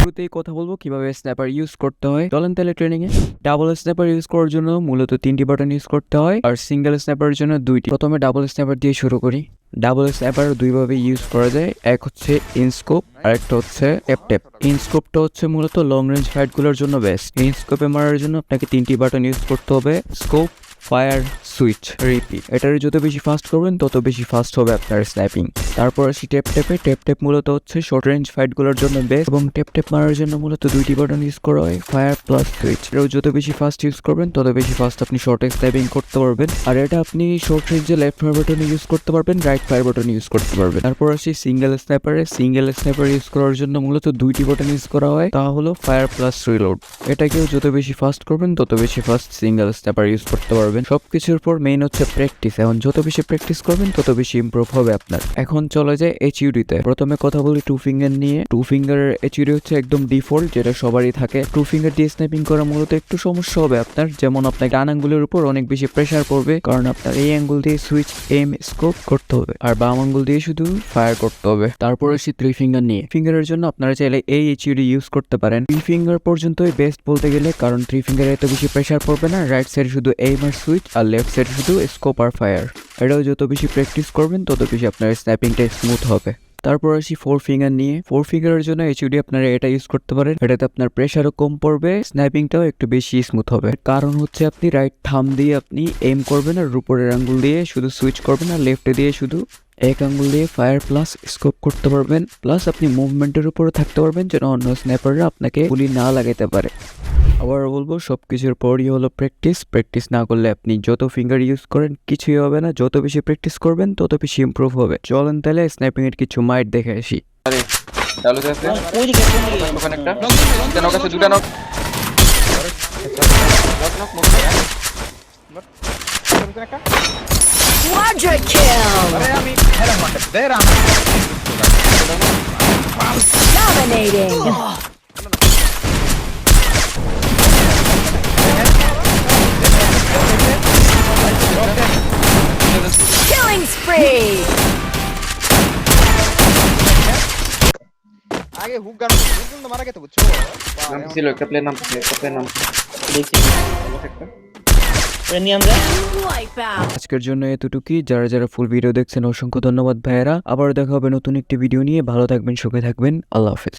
শুরুতেই কথা বলবো কিভাবে স্ন্যাপার ইউজ করতে হয়। চলেন তাহলে ট্রেনিং এ। ডাবল স্ন্যাপার ইউজ করার জন্য মূলত 3টি বাটন ইউজ করতে হয়, আর সিঙ্গেল স্ন্যাপারের জন্য 2টি। প্রথমে ডাবল স্ন্যাপার দিয়ে শুরু করি। ডাবল স্ন্যাপার দুইভাবে ইউজ করা যায়, এক হচ্ছে ইনস্কোপ আর একটা হচ্ছে ট্যাপ। ইনস্কোপটা হচ্ছে মূলত লং রেঞ্জ ফাইটগুলোর জন্য বেস্ট। ইনস্কোপে মারার জন্য আপনাকে 3টি বাটন ইউজ করতে হবে, স্কোপ, ফায়ার, সুইচ, রিপিট। এটার যত বেশি ফাস্ট করবেন তত বেশি ফাস্ট হবে আপনার স্ন্যাপিং। তারপর আসি ট্যাপ মূলত হচ্ছে শর্ট রেঞ্জ ফাইটগুলোর জন্য বেস্ট, এবং ট্যাপ মারার জন্য মূলত 2টি বাটন ইউজ করা হয়, ফায়ার প্লাস সুইচ। এটাও যত বেশি ফাস্ট ইউজ করবেন তত বেশি ফাস্ট আপনি শর্টে স্ন্যাপিং করতে পারবেন। আর এটা আপনি শর্ট রেঞ্জে লেফট ফায়ার বাটন ইউজ করতে পারবেন, রাইট ফায়ার বাটন ইউজ করতে পারবেন। তারপর আসি সিঙ্গেল স্ন্যাপার ইউজ করার জন্য মূলত 2টি বাটন ইউজ করা হয়, তা হলো ফায়ার প্লাস রিলোড। এটাকেও যত বেশি ফাস্ট করবেন তত বেশি ফাস্ট সিঙ্গেল স্ন্যাপার ইউজ করতে পারবেন। সবকিছুর পর মেইন হচ্ছে প্র্যাকটিস। এখন যত বেশি প্র্যাকটিস করবেন তত বেশি ইমপ্রুভ হবে আপনার। এখন চলে যায় এইচইউডিতে। প্রথমে কথা বলি টু ফিঙ্গার নিয়ে। টু ফিঙ্গার এইচইউডি হচ্ছে একদম ডিফল্ট, যেটা সবারই থাকে। টু ফিঙ্গার দিয়ে স্ন্যাপিং করা মূলত একটু সমস্যা হবে আপনার, যেমন আপনার ডান আঙ্গুলের উপর অনেক বেশি প্রেসার পড়বে, কারণ আপনার এই আঙ্গুল দিয়ে সুইচ, এম, স্কোপ করতে হবে, আর বাম আঙ্গুল দিয়ে শুধু ফায়ার করতে হবে। তারপর আসি 3 ফিঙ্গার নিয়ে। ফিঙ্গারের জন্য আপনারা চাইলে এই এইচইউডি ইউজ করতে পারেন। 3 ফিঙ্গার পর্যন্তই বেস্ট বলতে গেলে, কারণ 3 ফিঙ্গারে এত বেশি প্রেসার পড়বে না। রাইট সাইড শুধু এম আর সুইচ, আর লেফট সাইড শুধু স্কোপ আর ফায়ার। এটাও যত বেশি প্র্যাকটিস করবেন তত বেশি আপনার স্ন্যাপিংটা স্মুথ হবে। তারপর আসি 4 ফিঙ্গার নিয়ে। 4 ফিঙ্গারের জন্য এইচইউডি আপনারা এটা ইউজ করতে পারেন। এটাতে আপনার প্রেসারও কম পড়বে, স্ন্যাপিংটাও একটু বেশি স্মুথ হবে। কারণ হচ্ছে আপনি রাইট থাম দিয়ে আপনি এম করবেন, আর উপরের আঙ্গুল দিয়ে শুধু সুইচ করবেন, আর লেফটে দিয়ে শুধু এক আঙ্গুল দিয়ে ফায়ার প্লাস স্কোপ করতে পারবেন। প্লাস আপনি মুভমেন্টের উপরে থাকতে পারবেন, যেন অন্য স্ন্যাপাররা আপনাকে গুলি না লাগাইতে পারে। আবার বলবো, সবকিছুর পরই হলো প্র্যাকটিস না করলে আপনি যত ফিঙ্গার ইউজ করেন কিছুই হবে না। যত বেশি প্র্যাকটিস করবেন তত বেশি ইমপ্রুভ হবে। চলেন তাহলে স্ন্যাপিং এর কিছু মাইট দেখে আসি। ডালুতে আছে ওখানে একটা নক আছে, দুটো নক। Quadra kill! আরে আমি হেলা মারতে দেরা Dominating! Killing spree! আগে হুক গান তো মারা গেছে বুঝছো। নাম ছিল একটা প্লেয়ার নাম দেখছি আমরা Wipe out! আজকের জন্য এতটুকুই। যারা যারা ফুল ভিডিও দেখছেন অসংখ্য ধন্যবাদ ভাইয়েরা। আবার দেখা হবে নতুন একটি ভিডিও নিয়ে। ভালো থাকবেন, সুখে থাকবেন। আল্লাহ হাফেজ।